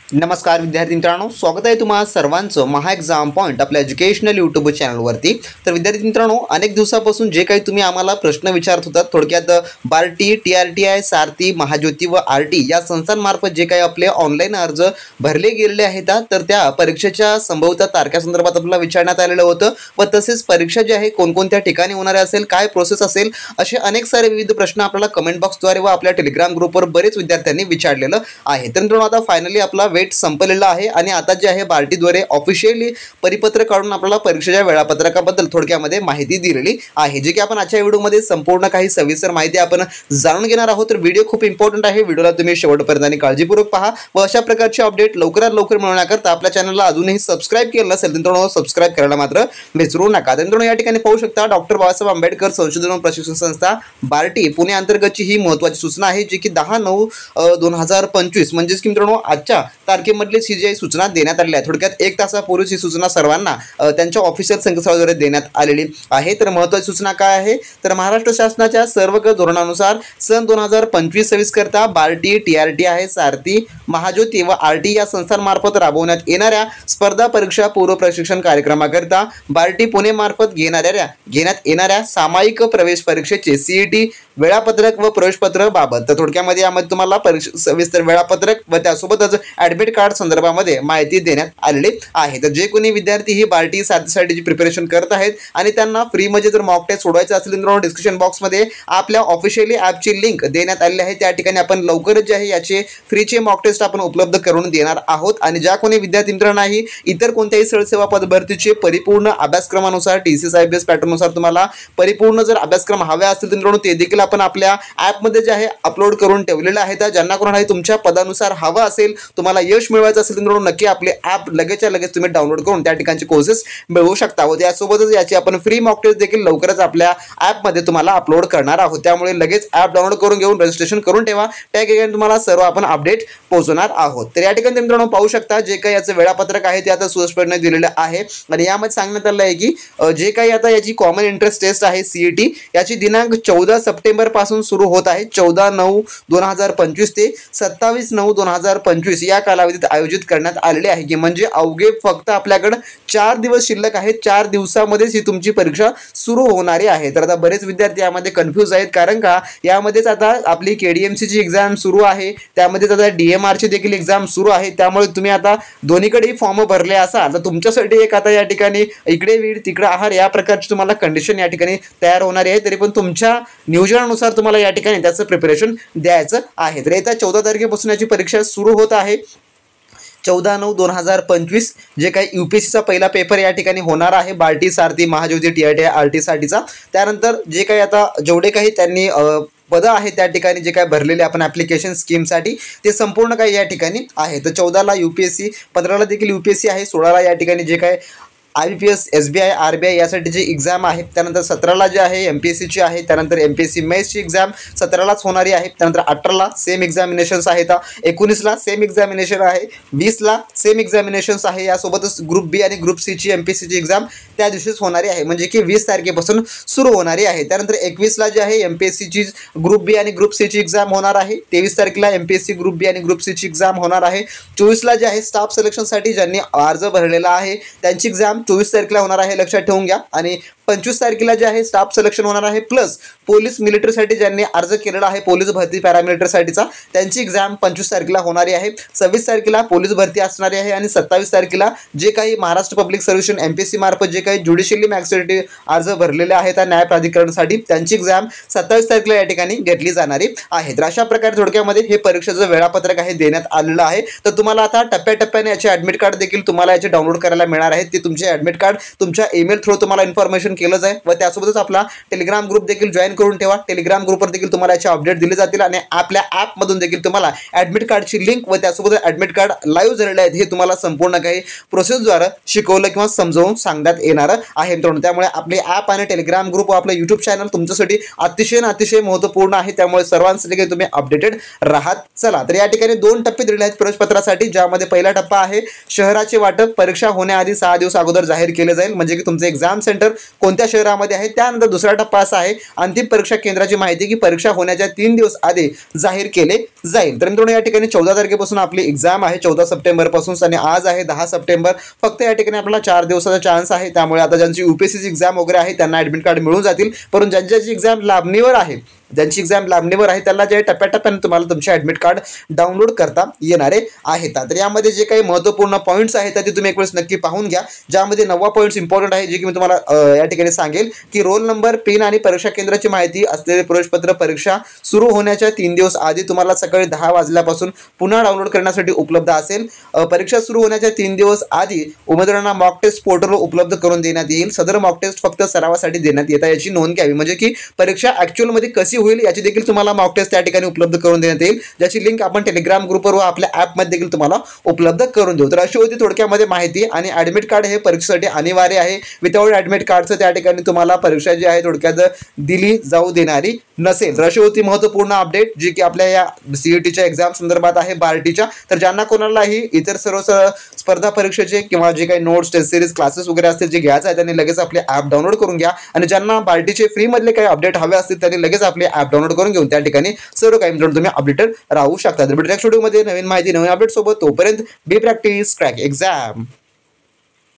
नमस्कार विद्यार्थी मित्रांनो, स्वागत आहे तुम्हा सर्वांचं महा एक्झाम पॉईंट आपल्या एज्युकेशनल यूट्यूब चॅनलवरती। तर विद्यार्थी मित्रांनो, अनेक दिवसापासून जे काही तुम्ही आम्हाला प्रश्न विचारत होतात, थोडक्यात बार्टी, TRTI, सारथी, महाज्योती व RT या संस्थांमार्फत जे काही आपले ऑनलाईन अर्ज भरले गेलेले आहेत, तर त्या परीक्षेच्या संभवत तारखासंदर्भात आपल्याला विचारण्यात आलेलं होतं व तसेच परीक्षा जी आहे कोणकोणत्या ठिकाणी होणार असेल, काय प्रोसेस असेल, असे अनेक सारे विविध प्रश्न आपल्याला कमेंट बॉक्सद्वारे व आपल्या टेलिग्राम ग्रुपवर बरेच विद्यार्थ्यांनी विचारलेलं आहे। तर मित्रांनो, आता फायनली आपला वेट संपलेला आहे आणि आता जे आहे बार्टीद्वारे ऑफिशियली परिपत्र काढून आपल्याला परीक्षेच्या वेळापत्रकाबद्दल थोडक्यामध्ये माहिती दिलेली आहे, जे की आपण आजच्या व्हिडिओमध्ये संपूर्ण काही सविस्तर माहिती आपण जाणून घेणार आहोत। तर व्हिडिओ खूप इम्पॉर्टंट आहे, व्हिडिओला तुम्ही शेवटपर्यंत आणि काळजीपूर्वक पहा व अशा प्रकारचे अपडेट लवकरात लवकर मिळवण्याकरता आपल्या चॅनलला अजूनही सबस्क्राइब केलं नसेल तर मित्रांनो सबस्क्राइब करायला मात्र विसरू नका। तर मित्रांनो, या ठिकाणी पाहू शकता डॉक्टर बाबासाहेब आंबेडकर संशोधन व प्रशिक्षण संस्था बार्टी पुणे अंतर्गतची ही महत्त्वाची सूचना आहे, जी की 10/9/2025 म्हणजेच की मित्रांनो आजच्या तारखेमधली ही जी सूचना देण्यात आलेली आहे। थोडक्यात 1 तासापूर्वीच ही सूचना सर्वांना त्यांच्या ऑफिशियल संकेतस्थळाद्वारे देण्यात आलेली आहे। तर महत्त्वाची सूचना काय आहे, तर महाराष्ट्र शासनाच्या सर्व धोरणानुसार सन 2025-26 करता बार्टी, TRTI, सारथी, महाज्योती व RT या संस्थांमार्फत राबवण्यात येणाऱ्या स्पर्धा परीक्षा पूर्व प्रशिक्षण कार्यक्रमाकरता बार्टी पुणे मार्फत घेण्यात येणाऱ्या सामायिक प्रवेश परीक्षेचे CET वेळापत्रक व प्रवेशपत्र बाबत तर थोडक्यामध्ये यामध्ये तुम्हाला परीक्षा सविस्तर वेळापत्रक व त्यासोबतच ॲडमिट कार्ड संदर्भामध्ये माहिती देण्यात आलेली आहे। तर जे कोणी विद्यार्थी ही बार्टी सारथीसाठीची प्रिपरेशन करत आहेत आणि त्यांना फ्रीमध्ये जर मॉक टेस्ट सोडवायचं असेल तर डिस्क्रिप्शन बॉक्समध्ये आपल्या ऑफिशियली ॲपची लिंक देण्यात आलेली आहे। त्या ठिकाणी आपण लवकरच जे आहे याचे फ्रीचे मॉक टेस्ट आपण उपलब्ध करून देणार आहोत आणि ज्या कोणी विद्यार्थी मित्रांनाही इतर कोणत्याही सरसेवा पदभरतीचे परिपूर्ण अभ्यासक्रमानुसार TCS-IBS पॅटर्ननुसार तुम्हाला परिपूर्ण जर अभ्यासक्रम हवे असतील तर मित्रांनो ते देखील आपण आपल्या ॲपमध्ये जे आहे अपलोड करून ठेवलेलं आहे। तर ज्यांना कोणालाही तुमच्या पदानुसार हवं असेल, तुम्हाला यश मिळवायचं असेल तर मित्रांनो नक्की आपले ॲप लगेचच्या लगेच तुम्ही डाउनलोड करून त्या ठिकाणचे कोर्सेस मिळवू शकता व त्यासोबतच याची आपण फ्री मॉक टेस्ट देखील लवकरच आपल्या ॲपमध्ये तुम्हाला अपलोड करणार आहोत। त्यामुळे लगेच ॲप डाउनलोड करून घेऊन रजिस्ट्रेशन करून ठेवा, त्या ठिकाणी तुम्हाला सर्व आपण अपडेट पोहोचवणार आहोत। तर या ठिकाणी मित्रांनो पाहू शकता जे काही याचं वेळापत्रक आहे ते आता सुस्पष्टपणे दिलेलं आहे आणि यामध्ये सांगण्यात आलं आहे की जे काही आता याची कॉमन इंटरेस्ट टेस्ट आहे CET याची दिनांक 14 सप्टेंबर पासून सुरू होत आहे। 14/9/2025 ते 27/9/2025 या कालावधीत आयोजित करण्यात आलेले आहे की म्हणजे अवघे फक्त आपल्याकडे 4 दिवस शिल्लक आहेत। 4 दिवसामध्येच ही तुमची परीक्षा सुरू होणारी आहे। तर आता बरेच विद्यार्थी यामध्ये कन्फ्यूज आहेत, कारण का यामध्येच आता आपली KDMCची एक्झाम सुरू आहे, त्यामध्येच आता DMRची देखील एक्झाम सुरू आहे। त्यामुळे तुम्ही आता दोन्हीकडेही फॉर्म भरले असाल तर तुमच्यासाठी एक आता या ठिकाणी इकडे वीड तिकडे आहार या प्रकारची तुम्हाला कंडिशन या ठिकाणी तयार होणारी आहे। तरी पण तुमच्या नियोजनानुसार तुम्हाला या ठिकाणी त्याचं प्रिपरेशन द्यायचं आहे। तर येत्या 14 तारखेपासून याची परीक्षा सुरू होत आहे। 14/9/2025 जे काही UPSCचा पहिला पेपर या ठिकाणी होणार आहे बार्टी, सारथी, महाज्योती, TRTI, RT साठीचा। त्यानंतर जे काही आता जेवढे काही त्यांनी पदं आहे त्या ठिकाणी जे काय भरलेले आपण ॲप्लिकेशन स्कीमसाठी ते संपूर्ण काही या ठिकाणी आहे। तर 14ला UPSC, 15ला देखील UPSC आहे, 16ला या ठिकाणी जे काय IBPS, SBI, RBI यासाठीची एक्झाम आहे। त्यानंतर 17ला जे आहे MPSCची आहे, त्यानंतर MPSC मेन्सची एक्झाम 17लाच होणारी आहे। त्यानंतर 18ला सेम एक्झामिनेशन्स आहेत, 19ला सेम एक्झामिनेशन आहे, 20ला सेम एक्झामिनेशन्स आहे। यासोबतच ग्रुप B आणि ग्रुप Cची MPSCची एक्झाम त्या दिवशीच होणारी आहे, म्हणजे की 20 तारखेपासून सुरू होणारी आहे। त्यानंतर 21ला जे आहे MPSCची ग्रुप B आणि ग्रुप Cची एक्झाम होणार आहे। 23 तारखेला MPSC ग्रुप B आणि ग्रुप Cची एक्झाम होणार आहे। 24ला जे आहे स्टाफ सिलेक्शनसाठी ज्यांनी अर्ज भरलेला आहे त्यांची एक्झाम 24 तारखेला होणार आहे, लक्षात ठेवून घ्या। आणि 25 तारखेला जे आहे स्टाफ सिलेक्शन होणार आहे, प्लस पोलीस मिलिटरीसाठी ज्यांनी अर्ज केलेला आहे पोलीस भरती पॅरामिलिटरीसाठीचा त्यांची एक्झाम 25 तारखेला होणारी आहे। 26 तारखेला पोलीस भरती असणारी आहे आणि 27 तारखेला जे काही महाराष्ट्र पब्लिक सर्व्हिस MPSC मार्फत जे काही ज्युडिशियली मॅजिस्ट्रेटसाठी अर्ज भरलेले आहेत त्या न्याय प्राधिकरणासाठी त्यांची एक्झाम 27 तारखेला या ठिकाणी घेतली जाणारी आहे। तर अशा प्रकारे थोडक्यामध्ये हे परीक्षेचं वेळापत्रक आहे देण्यात आलेलं आहे। तर तुम्हाला आता टप्प्याटप्प्याने याचे ॲडमिट कार्ड देखील तुम्हाला याचे डाउनलोड करायला मिळणार आहेत। ते तुमचे ॲडमिट कार्ड तुमच्या ईमेल थ्रू तुम्हाला इन्फॉर्मेशन केलं जाईल व त्यासोबतच आपला टेलिग्राम ग्रुप देखील जॉईन करून ठेवा। टेलिग्राम ग्रुपवर देखील तुम्हाला याचे अपडेट दिले जातील आणि आपल्या ॲपमधून देखील तुम्हाला ॲडमिट कार्डची लिंक व त्यासोबत ॲडमिट कार्ड लाईव्ह झालेले आहेत हे तुम्हाला संपूर्ण काही प्रोसेसद्वारे शिकवलं किंवा समजावून सांगण्यात येणार आहे मित्रांनो। त्यामुळे आपले ॲप आणि टेलिग्राम ग्रुप व आपलं यूट्यूब चॅनल तुमच्यासाठी अतिशय महत्त्वपूर्ण आहे, त्यामुळे सर्वांसाठी तुम्ही अपडेटेड राहात। चला, तर या ठिकाणी 2 टप्पे दिलेले आहेत प्रवेशपत्रासाठी, ज्यामध्ये पहिला टप्पा आहे शहराचे वाटप परीक्षा होण्याआधी 6 दिवस अगोदर जाहीर केले जाईल, म्हणजे की तुमचं एक्झाम सेंटर कोणत्या शहरामध्ये आहे. त्यानंतर दुसरा टप्पा असा आहे अंतिम परीक्षा केंद्राची माहिती की परीक्षा होण्याच्या 3 दिवस आधी जाहीर केले जाईल. तर मित्रांनो या ठिकाणी 14 तारखेपासून आपली एक्झाम आहे, 14 सप्टेंबर पासून, आणि आज आहे 10 सप्टेंबर. फक्त या ठिकाणी आपल्याला 4 दिवसाचा चान्स आहे. त्यामुळे आता ज्यांची UPSCची एक्झाम वगैरे आहे त्यांना ॲडमिट कार्ड मिळून जातील. परंतु ज्यांची एक्झाम लांबणीवर आहे, ज्यांची एक्झाम लांबणीवर आहे त्याला जे टप्प्याटप्प्याने तुम्हाला तुमचे ॲडमिट कार्ड डाउनलोड करता येणारे आहेत. तर यामध्ये जे काही महत्त्वपूर्ण पॉईंट्स आहेत ते तुम्ही एक वेळेस नक्की पाहून घ्या. ज्यामध्ये 9 पॉईंट्स इम्पॉर्टंट आहे जे की मी तुम्हाला या ठिकाणी सांगेल की रोल नंबर, पिन आणि परीक्षा केंद्राची माहिती असलेले प्रवेशपत्र परीक्षा सुरू होण्याच्या 3 दिवस आधी तुम्हाला सकाळी 10 वाजल्यापासून पुन्हा डाउनलोड करण्यासाठी उपलब्ध असेल. परीक्षा सुरू होण्याच्या 3 दिवस आधी उमेदवारांना मॉक टेस्ट पोर्टलवर उपलब्ध करून देण्यात येईल. सदर मॉक टेस्ट फक्त सरावासाठी देण्यात येतात याची नोंद घ्यावी. म्हणजे की परीक्षा ॲक्च्युअलमध्ये कशी होईल याची देखील तुम्हाला मॉक टेस्ट त्या ठिकाणी उपलब्ध करून देण्यात येईल, ज्याची लिंक आपण टेलिग्राम ग्रुपवर व आपल्या ॲपमध्ये देखील तुम्हाला उपलब्ध करून देऊ. तर अशी होती थोडक्यामध्ये माहिती. आणि ॲडमिट कार्ड हे परीक्षेसाठी अनिवार्य आहे. विदाऊट ॲडमिट कार्डचं त्या ठिकाणी तुम्हाला परीक्षा जी आहे थोडक्यात दिली जाऊ देणारी नसेल. तर अशी होती महत्त्वपूर्ण अपडेट जी की आपल्या या CETच्या एक्झाम संदर्भात आहे, बार्टीच्या. तर ज्यांना कोणालाही इतर सर्व स्पर्धा परीक्षेचे किंवा जे काही नोट्स, टेस्ट सिरीज, क्लासेस वगैरे असतील जे घ्यायचं आहे त्यांनी लगेच आपले ॲप डाउनलोड करून घ्या. आणि ज्यांना बार्टीचे फ्रीमधले काही अपडेट हवे असतील त्यांनी लगेच आपले ॲप डाउनलोड करून घेऊन त्या ठिकाणी सर्व काही मित्रांनो तुम्ही अपडेटेड राहू शकता. तर नेक्स्ट व्हिडिओमध्ये नवीन माहिती, नवीन अपडेट सोबत. तोपर्यंत बी प्रॅक्टिस, क्रॅक एक्झाम.